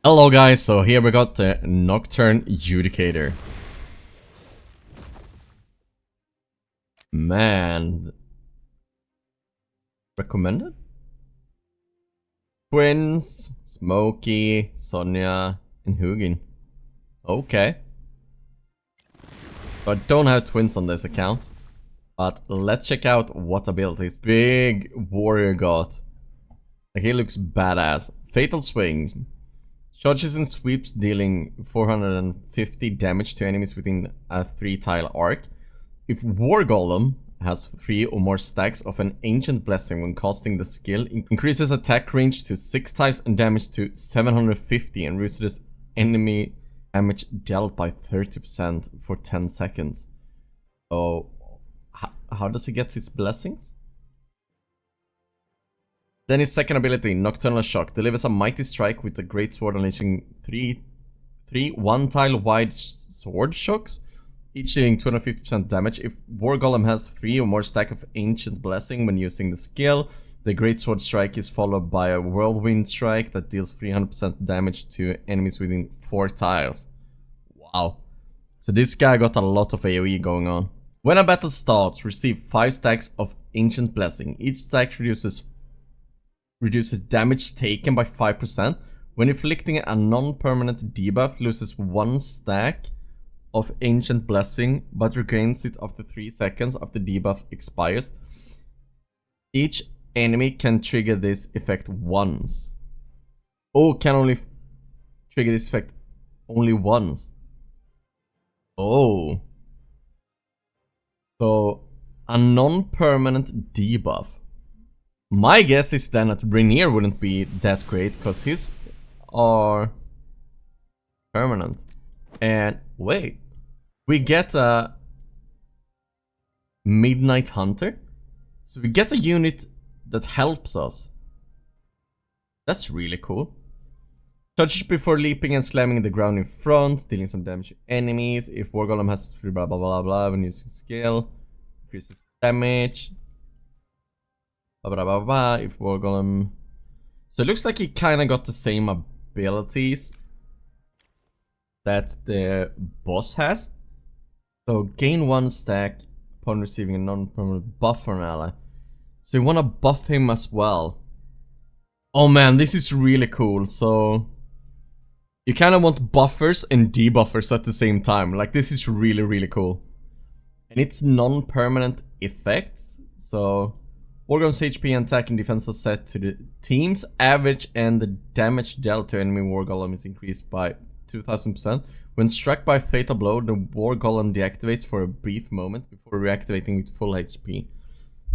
Hello guys, so here we got the Nocturne Judicator. Man. Recommended? Twins, Smokey, Sonia, and Hugin. Okay. So I don't have twins on this account. But let's check out what abilities big warrior got. Like, he looks badass. Fatal Swing. Charges and sweeps, dealing 450 damage to enemies within a 3-tile arc. If War Golem has 3 or more stacks of an Ancient Blessing when casting the skill, increases attack range to 6 tiles and damage to 750 and reduces enemy damage dealt by 30% for 10 seconds. So, how does he get his blessings? Then his second ability, Nocturnal Shock, delivers a mighty strike with the great sword, unleashing three 1-tile wide sword shocks, each dealing 250% damage. If War Golem has 3 or more stack of Ancient Blessing when using the skill, the great sword strike is followed by a whirlwind strike that deals 300% damage to enemies within 4 tiles. Wow. So this guy got a lot of AoE going on. When a battle starts, receive 5 stacks of Ancient Blessing. Each stack reduces damage taken by 5%. When inflicting a non-permanent debuff, loses 1 stack of Ancient Blessing, but regains it after 3 seconds after the debuff expires. Each enemy can trigger this effect once. Oh, can only trigger this effect only once. Oh. So, a non-permanent debuff. My guess is then that Rainier wouldn't be that great, because his are permanent. And wait, we get a Midnight Hunter? So we get a unit that helps us. That's really cool. Touches before leaping and slamming the ground in front, dealing some damage to enemies. If War Golem has 3 blah blah blah blah when using skill, increases damage. Blah, blah, blah, blah, if War Golem... So it looks like he kinda got the same abilities that the boss has. So gain 1 stack upon receiving a non-permanent buff from an ally. So you wanna buff him as well. Oh man, this is really cool. So you kinda want buffers and debuffers at the same time. Like, this is really cool. And it's non-permanent effects, so War Golem's HP and attack and defense are set to the team's average, and the damage dealt to enemy War Golem is increased by 2000%. When struck by a fatal blow, the War Golem deactivates for a brief moment before reactivating with full HP.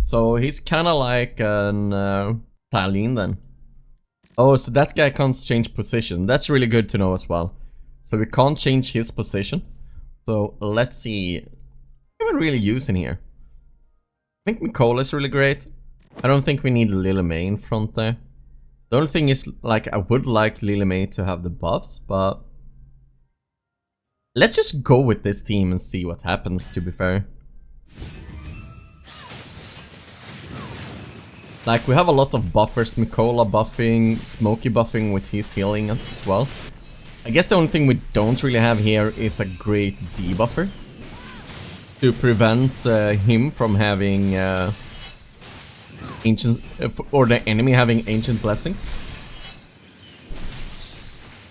So he's kinda like an Talene then. Oh, so that guy can't change position. That's really good to know as well. So we can't change his position. So let's see. What am I really using here? I think Mikola is really great. I don't think we need Lily May in front there. The only thing is, like, I would like Lily May to have the buffs, but let's just go with this team and see what happens, to be fair. Like, we have a lot of buffers. Mikola buffing, Smokey buffing with his healing as well. I guess the only thing we don't really have here is a great debuffer to prevent him from having ancient, or the enemy having Ancient Blessing.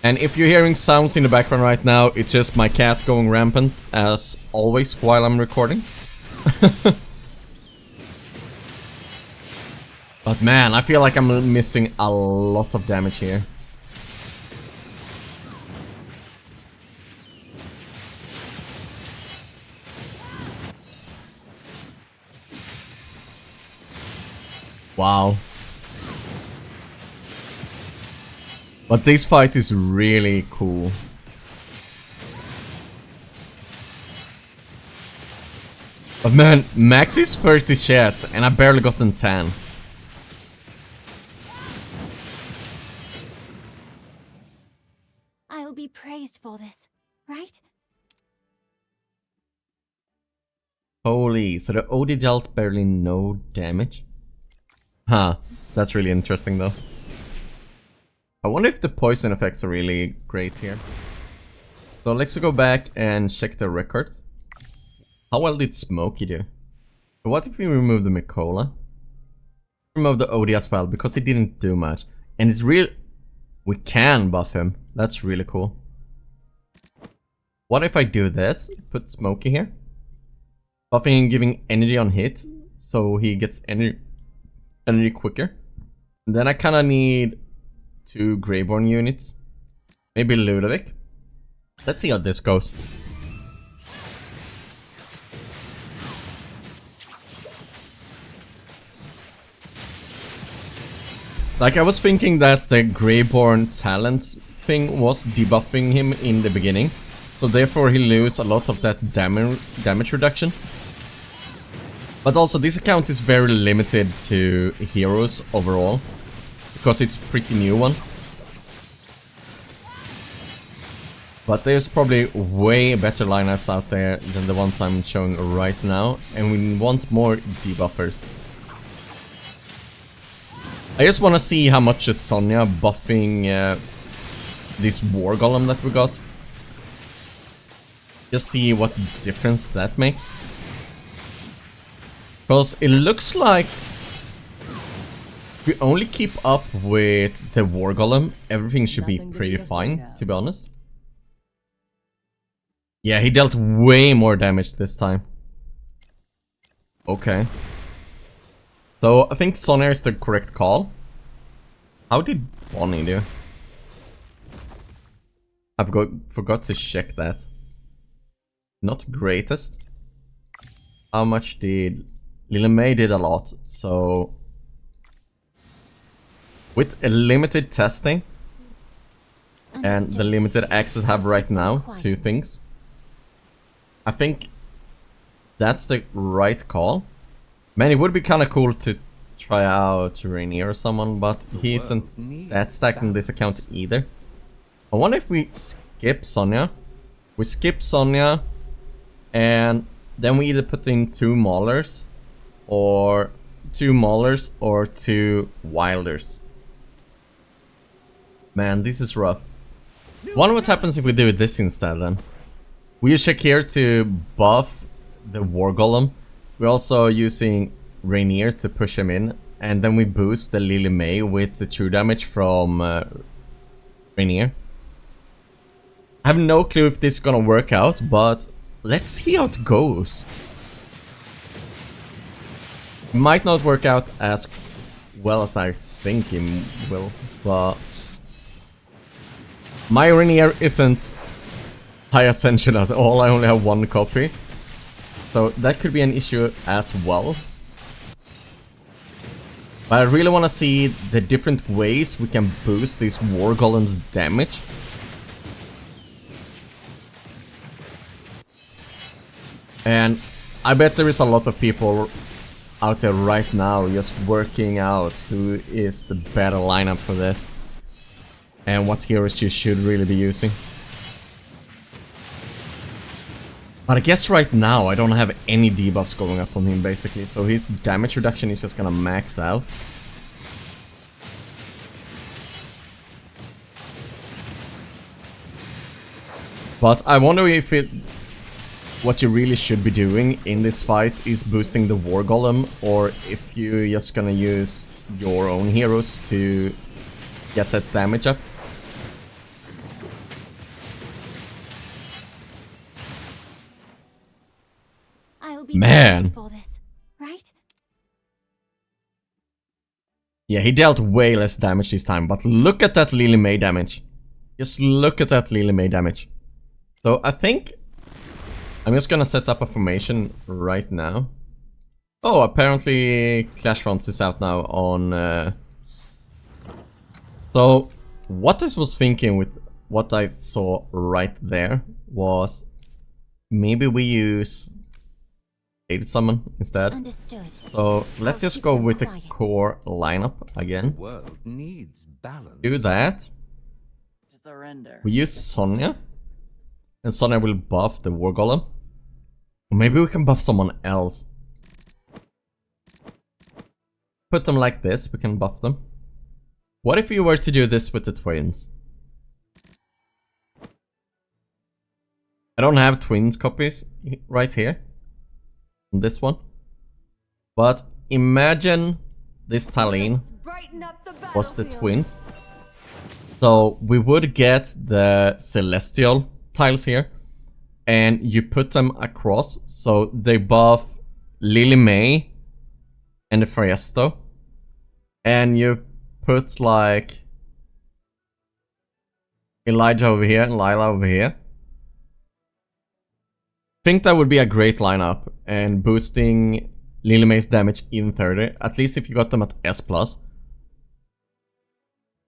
And if you're hearing sounds in the background right now, it's just my cat going rampant as always while I'm recording. But man, I feel like I'm missing a lot of damage here. Wow. But this fight is really cool. But man, max is 30 chest and I barely gotten 10. I'll be praised for this, right? Holy, so the OD dealt barely no damage? Huh, that's really interesting though. I wonder if the poison effects are really great here. So let's go back and check the records. How well did Smokey do? What if we remove the Mikola? Remove the OD as well, because he didn't do much. And it's real... We can buff him. That's really cool. What if I do this? Put Smokey here. Buffing and giving energy on hit, so he gets energy quicker. And then I kinda need 2 Greyborn units. Maybe Ludovic. Let's see how this goes. Like, I was thinking that the Greyborn talent thing was debuffing him in the beginning. So therefore he loses a lot of that damage reduction. But also this account is very limited to heroes overall. Because it's a pretty new one. But there's probably way better lineups out there than the ones I'm showing right now. And we want more debuffers. I just want to see how much is Sonya buffing this War Golem that we got. Just see what difference that makes. Because it looks like if we only keep up with the War Golem, everything should be pretty fine, to be honest. Yeah, he dealt way more damage this time. Okay. So, I think Sonya is the correct call. How did Bonnie do? I forgot to check that. Not greatest. How much did... Lily May did a lot, so... With a limited testing... And the limited access I have right now, 2 things. I think... That's the right call. Man, it would be kinda cool to try out Rainier or someone, but he isn't that stacked in this account either. I wonder if we skip Sonya. We skip Sonya, and then we either put in 2 Maulers, or 2 Maulers, or 2 Wilders. Man, this is rough. Wonder what happens if we do this instead then. We use Shakir to buff the War Golem. We're also using Rainier to push him in, and then we boost the Lily May with the true damage from Rainier. I have no clue if this is gonna work out, but let's see how it goes. It might not work out as well as I think it will, but my Rainier isn't high ascension at all. I only have 1 copy. So that could be an issue as well. But I really want to see the different ways we can boost this War Golem's damage. And I bet there is a lot of people out there right now just working out who is the better lineup for this. And what heroes you should really be using. But I guess right now I don't have any debuffs going up on him basically, so his damage reduction is just gonna max out. But I wonder if what you really should be doing in this fight is boosting the War Golem, or if you're just gonna use your own heroes to get that damage up. Man. For this, right? Yeah, he dealt way less damage this time, but look at that Lily May damage. Just look at that Lily May damage. So I think I'm just gonna set up a formation right now. Oh, apparently Clash Fronts is out now on... So what I was thinking with what I saw right there was maybe we use Aid Summon instead. Understood. So let's just go with the core lineup again. World needs balance. Do that. Surrender. We use Sonya. And Sonya will buff the War Golem. Or maybe we can buff someone else. Put them like this, we can buff them. What if you were to do this with the twins? I don't have twins copies right here. On this one. But imagine this Talene was the twins. So we would get the celestial tiles here. And you put them across. So they buff Lily May and the Fiesto. And you put like Elijah over here and Lila over here. I think that would be a great lineup, and boosting Lily May's damage even further, at least if you got them at S+.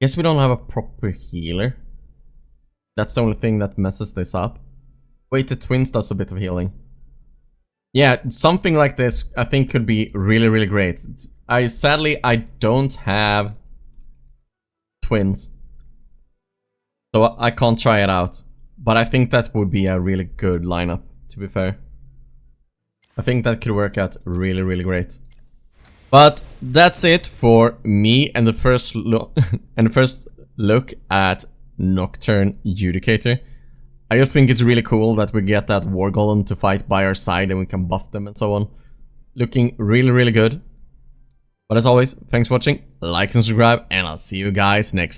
Guess we don't have a proper healer. That's the only thing that messes this up. Wait, the twins does a bit of healing. Yeah, something like this I think could be really, really great. Sadly, I don't have twins, so I can't try it out. But I think that would be a really good lineup, to be fair. I think that could work out really, really great. But that's it for me and the first look at Nocturne Judicator. I just think it's really cool that we get that War Golem to fight by our side and we can buff them and so on. Looking really, really good. But as always, thanks for watching, like and subscribe, and I'll see you guys next time.